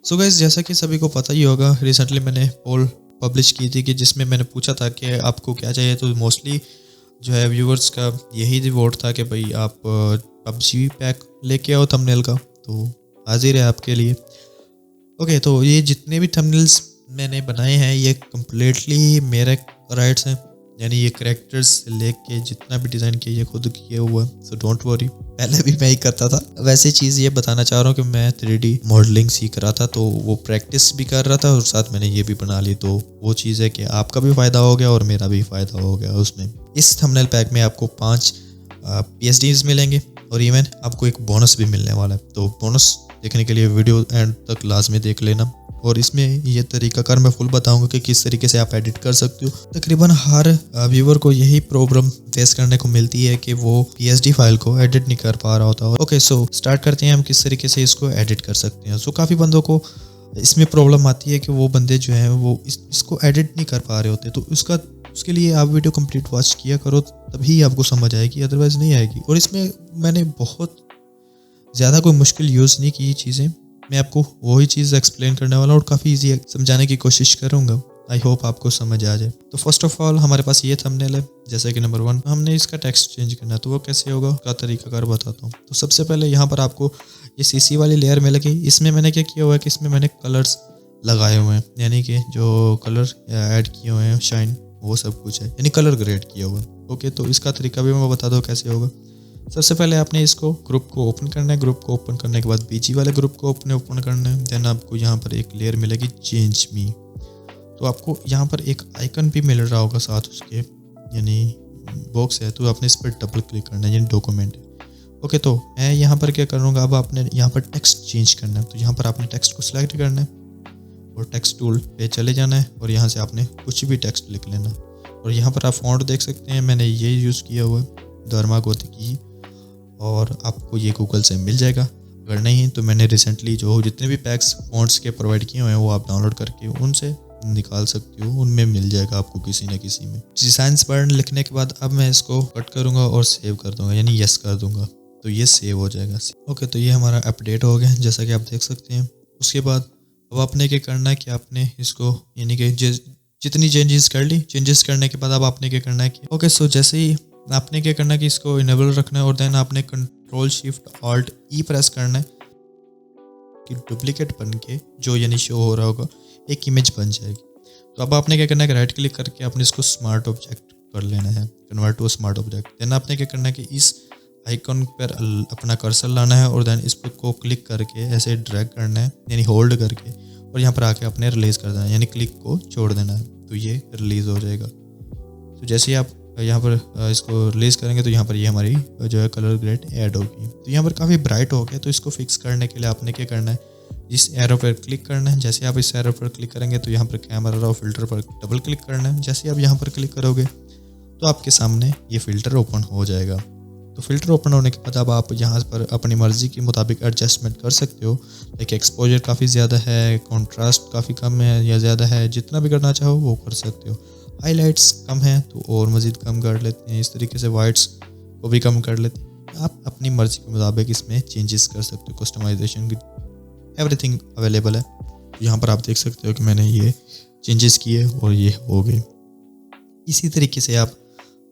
So guys, जैसा कि सभी को पता ही होगा, रिसेंटली मैंने पोल पब्लिश की थी कि जिसमें मैंने पूछा था कि आपको क्या चाहिए। तो मोस्टली जो है व्यूवर्स का यही वोट था कि भाई आप पबजी पैक लेके आओ थंबनेल का, तो हाजिर है आपके लिए। ओके, तो ये जितने भी थंबनेल्स मैंने बनाए हैं ये कम्प्लीटली मेरे राइट्स हैं, यानी ये करैक्टर्स से लेके जितना भी डिज़ाइन किया ये खुद किया हुआ है। सो डोंट वरी, पहले भी मैं ही करता था। वैसे चीज़ ये बताना चाह रहा हूँ कि मैं 3D मॉडलिंग सीख रहा था, तो वो प्रैक्टिस भी कर रहा था और साथ मैंने ये भी बना ली। तो वो चीज़ है कि आपका भी फ़ायदा हो गया और मेरा भी फ़ायदा हो गया उसमें। इस थंबनेल पैक में आपको 5 PhDs मिलेंगे और इवन आपको एक बोनस भी मिलने वाला है। तो बोनस देखने के लिए वीडियो एंड तक लाजमी देख लेना। और इसमें ये तरीकाकार मैं फुल बताऊंगा कि किस तरीके से आप एडिट कर सकते हो। तकरीबन हर व्यूवर को यही प्रॉब्लम फेस करने को मिलती है कि वो PSD फाइल को एडिट नहीं कर पा रहा होता। ओके, सो स्टार्ट करते हैं हम किस तरीके से इसको एडिट कर सकते हैं। सो काफ़ी बंदों को इसमें प्रॉब्लम आती है कि वो बंदे जो हैं वो इसको एडिट नहीं कर पा रहे होते। तो उसके लिए आप वीडियो कंप्लीट वॉच किया करो, तभी आपको समझ आएगी, अदरवाइज़ नहीं आएगी। और इसमें मैंने बहुत ज़्यादा कोई मुश्किल यूज़ नहीं की चीज़ें, मैं आपको वही चीज़ एक्सप्लेन करने वाला हूँ और काफ़ी इजी समझाने की कोशिश करूँगा। आई होप आपको समझ आ जाए। तो फर्स्ट ऑफ ऑल हमारे पास ये थंबनेल है, जैसे कि नंबर 1 हमने इसका टेक्स्ट चेंज करना है। तो वो कैसे होगा का तरीकाकार बताता हूँ। तो सबसे पहले यहाँ पर आपको ये CC वाली लेयर मिलेगी। इसमें मैंने क्या किया हुआ है कि इसमें मैंने कलर्स लगाए हुए हैं, यानी कि जो कलर ऐड किए हुए हैं, शाइन, वो सब कुछ है, यानी कलर ग्रेड किया हुआ है। ओके, तो इसका तरीका भी मैं बता दूँ कैसे होगा। सबसे पहले आपने इसको ग्रुप को ओपन करना है। ग्रुप को ओपन करने के बाद BG वाले ग्रुप को ओपन करना है। देन आपको यहाँ पर एक लेयर मिलेगी चेंज मी। तो आपको यहाँ पर एक आइकन भी मिल रहा होगा साथ उसके, यानी बॉक्स है, तो आपने इस पर डबल क्लिक करना है, यानी डॉक्यूमेंट है। ओके, तो मैं यहाँ पर क्या करूँगा, अब आपने यहाँ पर टेक्स्ट चेंज करना है। तो यहाँ पर आपने टेक्स्ट को सिलेक्ट करना है और टेक्स्ट टूल पे चले जाना है और यहाँ से आपने कुछ भी टेक्स्ट लिख लेना। और यहाँ पर आप फॉन्ट देख सकते हैं, मैंने ये यूज़ किया हुआ है, धर्मा गोथिकी, और आपको ये गूगल से मिल जाएगा। अगर नहीं तो मैंने रिसेंटली जो जितने भी पैक्स फॉन्ट्स के प्रोवाइड किए हुए हैं वो आप डाउनलोड करके उनसे निकाल सकते हो, उनमें मिल जाएगा आपको किसी न किसी में। डिज़ाइंस बटन लिखने के बाद अब मैं इसको कट करूँगा और सेव कर दूँगा, यानी यस कर दूँगा, तो ये सेव हो जाएगा। ओके, तो ये हमारा अपडेट हो गया, जैसा कि आप देख सकते हैं। उसके बाद अब आपने क्या करना है कि आपने इसको, यानी कि जितनी चेंजेस कर ली, चेंजेस करने के बाद अब आपने क्या करना है कि ओके, सो जैसे ही आपने क्या करना है कि इसको इनेबल रखना है और देन आपने Ctrl+Shift+Alt+E प्रेस करना है कि डुप्लीकेट बन के जो यानी शो हो रहा होगा एक इमेज बन जाएगी। तो अब आपने क्या करना है कि राइट क्लिक करके आपने इसको स्मार्ट ऑब्जेक्ट कर लेना है, convert to smart object. Then आपने क्या करना है कि इस आइकन पर अपना कर्सर लाना है और देन इस पर को क्लिक करके ऐसे ड्रैग करना है, यानी होल्ड करके, और यहाँ पर आके आपने रिलीज़ कर देना है, यानी क्लिक को छोड़ देना है, तो ये रिलीज़ हो जाएगा। तो जैसे ही आप यहाँ पर इसको रिलीज़ करेंगे तो यहाँ पर ये हमारी जो है कलर ग्रेड ऐड होगी। तो यहाँ पर काफ़ी ब्राइट हो गया। तो इसको फिक्स करने के लिए आपने क्या करना है, इस एरो पर क्लिक करना है। जैसे आप इस एरो पर क्लिक करेंगे तो यहाँ पर कैमरा और फिल्टर पर डबल क्लिक करना है। जैसे आप यहाँ पर क्लिक करोगे तो आपके सामने ये फ़िल्टर ओपन हो जाएगा। तो फ़िल्टर ओपन होने के बाद अब आप यहाँ पर अपनी मर्ज़ी के मुताबिक एडजस्टमेंट कर सकते हो। लाइक एक्सपोजर काफ़ी ज़्यादा है, कॉन्ट्रास्ट काफ़ी कम है या ज़्यादा है, जितना भी करना चाहो वो कर सकते हो। हाईलाइट्स कम है तो और मज़ीद कम कर लेते हैं, इस तरीके से वाइट्स को भी कम कर लेते हैं। आप अपनी मर्ज़ी के मुताबिक इसमें चेंजेस कर सकते हो। कस्टमाइजेशन की एवरीथिंग अवेलेबल है। यहाँ पर आप देख सकते हो कि मैंने ये चेंजेस किए और ये हो गए। इसी तरीके से आप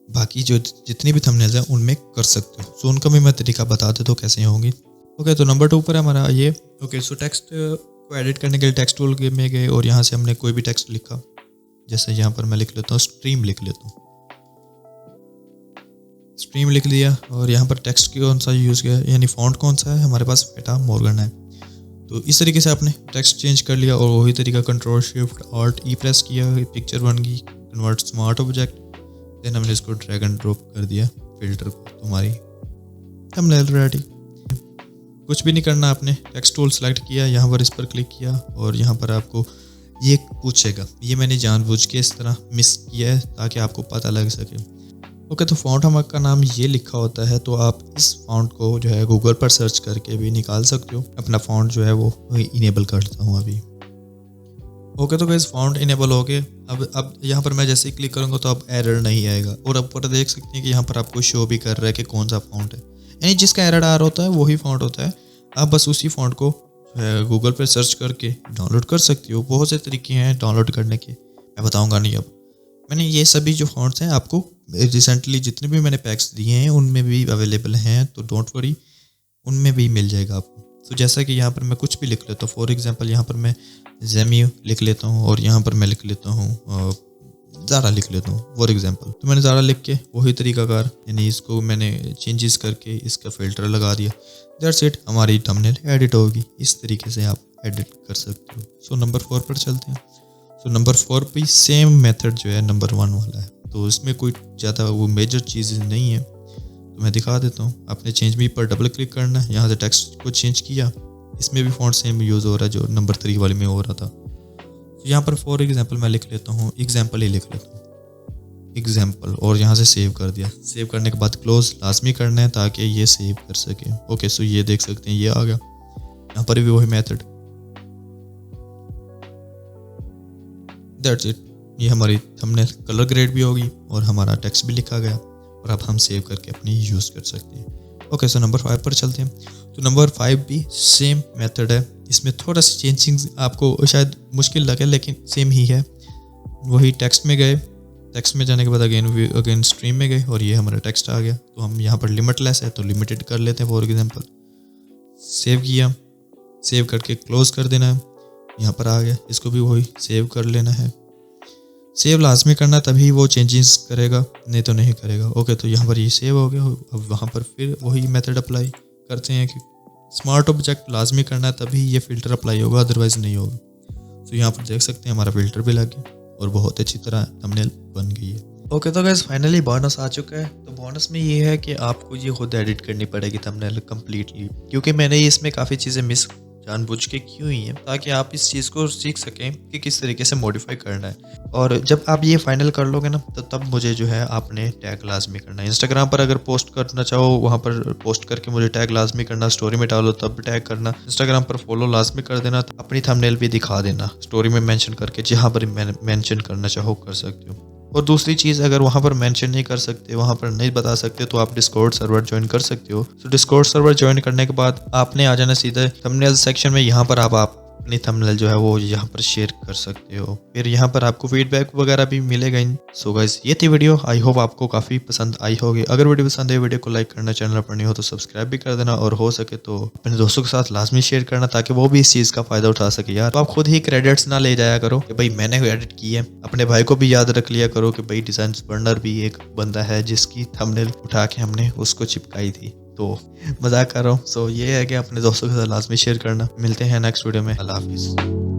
बाकी जो जितनी भी थंबनेल्स हैं उनमें कर सकते हो। सो उनका भी मैं तरीका बता देता हूँ कैसे होंगी। ओके, तो नंबर 2 पर है हमारा ये। ओके, सो टेक्स्ट को एडिट करने के लिए टेक्स्ट टूल में गए और यहाँ से हमने कोई भी टेक्स्ट लिखा। जैसे यहाँ पर मैं लिख लेता हूँ स्ट्रीम, लिख लेता हूँ स्ट्रीम, लिख लिया। और यहाँ पर टेक्स्ट कौन सा यूज़ किया, यानी फॉन्ट कौन सा है, हमारे पास फेटा मॉर्गन है। तो इस तरीके से आपने टेक्स्ट चेंज कर लिया और वही तरीका Ctrl+Shift+Alt+E प्रेस किया, पिक्चर बन गई, कन्वर्ट स्मार्ट ऑब्जेक्ट। देन हमने इसको ड्रैग एंड ड्रॉप कर दिया फिल्टर को, तुम्हारी थंबनेल रेडी। कुछ भी नहीं करना, आपने टेक्स्ट टूल सेलेक्ट किया, यहाँ पर इस पर क्लिक किया और यहाँ पर आपको ये पूछेगा। ये मैंने जानबूझ के इस तरह मिस किया है ताकि आपको पता लग सके। ओके, तो फॉन्ट हमारा का नाम ये लिखा होता है, तो आप इस फॉन्ट को जो है गूगल पर सर्च करके भी निकाल सकते हो। अपना फॉन्ट जो है वो इनेबल करता हूँ अभी। ओके, तो गाइस फॉन्ट इनेबल हो गए। अब यहाँ पर मैं जैसे ही क्लिक करूँगा तो अब एरर नहीं आएगा। और अब पर देख सकते हैं कि यहाँ पर आपको शो भी कर रहा है कि कौन सा फॉन्ट है, यानी जिसका एरर आ रहा होता है वही फॉन्ट होता है। आप बस उसी फॉन्ट को जो है गूगल पे सर्च करके डाउनलोड कर सकते हो। बहुत से तरीके हैं डाउनलोड करने के, मैं बताऊंगा नहीं अब। मैंने ये सभी जो फॉन्ट्स हैं आपको रिसेंटली जितने भी मैंने पैक्स दिए हैं उनमें भी अवेलेबल हैं, तो डोंट वरी, उनमें भी मिल जाएगा आपको। तो जैसा कि यहाँ पर मैं कुछ भी लिख लेता हूँ, फॉर एग्जांपल यहाँ पर मैं ज़ेमियो लिख लेता हूँ और यहाँ पर मैं लिख लेता हूँ ज़ारा लिख लेता हूँ फॉर एग्जांपल। तो मैंने ज़ारा लिख के वही तरीकाकार, यानी इसको मैंने चेंजेस करके इसका फ़िल्टर लगा दिया, दैट्स इट, हमारी थंबनेल एडिट होगी। इस तरीके से आप एडिट कर सकते हो। सो नंबर 4 पर चलते हैं। सो नंबर 4 भी सेम मेथड जो है नंबर 1 वाला है, तो इसमें कोई ज़्यादा वो मेजर चीज़ नहीं है, तो मैं दिखा देता हूँ। आपने चेंज मी पर डबल क्लिक करना है, यहाँ से टेक्स्ट को चेंज किया, इसमें भी फॉन्ट सेम यूज़ हो रहा है जो नंबर 3 वाले में हो रहा था। तो यहाँ पर फॉर एग्जांपल मैं लिख लेता हूँ, एग्जांपल ही लिख लेता हूँ, एग्जांपल, और यहाँ से सेव कर दिया। सेव करने के बाद क्लोज लाजमी करना है ताकि ये सेव कर सके। ओके, सो ये देख सकते हैं ये आ गया। यहाँ पर भी वही मेथड, दैट्स इट, ये हमारी थंबनेल कलर ग्रेड भी होगी और हमारा टेक्स्ट भी लिखा गया और अब हम सेव करके अपनी यूज़ कर सकते हैं। ओके, सो नंबर 5 पर चलते हैं। तो नंबर 5 भी सेम मेथड है, इसमें थोड़ा सा चेंजिंग आपको शायद मुश्किल लगे लेकिन सेम ही है। वही टेक्स्ट में गए, टेक्स्ट में जाने के बाद अगेन स्ट्रीम में गए और ये हमारा टेक्स्ट आ गया। तो हम यहाँ पर लिमिटलेस है तो लिमिटेड कर लेते हैं फॉर एग्जांपल। सेव किया, सेव करके क्लोज कर देना है, यहाँ पर आ गया। इसको भी वही सेव कर लेना है, सेव लाजमी करना, तभी वो चेंजेस करेगा, नहीं तो नहीं करेगा। ओके, तो यहाँ पर ये सेव हो गया। अब वहाँ पर फिर वही मेथड अप्लाई करते हैं कि स्मार्ट ऑब्जेक्ट लाजमी करना है, तभी ये फ़िल्टर अप्लाई होगा, अदरवाइज़ नहीं होगा। तो यहाँ पर देख सकते हैं हमारा फ़िल्टर भी लग गया और बहुत अच्छी तरह थंबनेल बन गई है। ओके, तो गाइस फाइनली बोनस आ चुका है। तो बोनस में ये है कि आपको ये खुद एडिट करनी पड़ेगी थंबनेल कम्प्लीटली, क्योंकि मैंने इसमें काफ़ी चीज़ें मिस जानबूझ के की हुई हैं ताकि आप इस चीज़ को सीख सकें कि किस तरीके से मॉडिफाई करना है। और जब आप ये फाइनल कर लोगे ना, तो तब मुझे जो है आपने टैग लाजमी करना है। इंस्टाग्राम पर अगर पोस्ट करना चाहो वहाँ पर पोस्ट करके मुझे टैग लाजमी करना, स्टोरी में डालो तब टैग करना, इंस्टाग्राम पर फॉलो लाजमी कर देना, अपनी थंबनेल भी दिखा देना स्टोरी में मेंशन करके, जहाँ पर मेंशन करना चाहो कर सकते हो। और दूसरी चीज़, अगर वहाँ पर मेंशन नहीं कर सकते, वहाँ पर नहीं बता सकते, तो आप डिस्कॉर्ड सर्वर ज्वाइन कर सकते हो। तो डिस्कॉर्ड सर्वर ज्वाइन करने के बाद आपने आ जाना सीधे थंबनेल सेक्शन में। यहाँ पर आप अपनी थंबनेल जो है वो यहाँ पर शेयर कर सकते हो। फिर यहाँ पर आपको फीडबैक वगैरह भी मिलेगा। सो गाइस, ये थी वीडियो, आई होप आपको काफ़ी पसंद आई होगी। अगर वीडियो पसंद है, वीडियो को लाइक करना, चैनल पर नहीं हो तो सब्सक्राइब भी कर देना, और हो सके तो अपने दोस्तों के साथ लाजमी शेयर करना ताकि वो भी इस चीज़ का फ़ायदा उठा सके। यार, तो आप खुद ही क्रेडिट्स ना ले जाया करो कि भाई मैंने एडिट की है, अपने भाई को भी याद रख लिया करो कि भाई डिज़ाइन बर्नर भी एक बंदा है जिसकी थंबनेल उठा के हमने उसको चिपकाई थी। तो मजाक कर रहा हूँ। सो ये है कि अपने दोस्तों के साथ लाजमी शेयर करना। मिलते हैं नेक्स्ट वीडियो में। अल्लाह हाफिज़।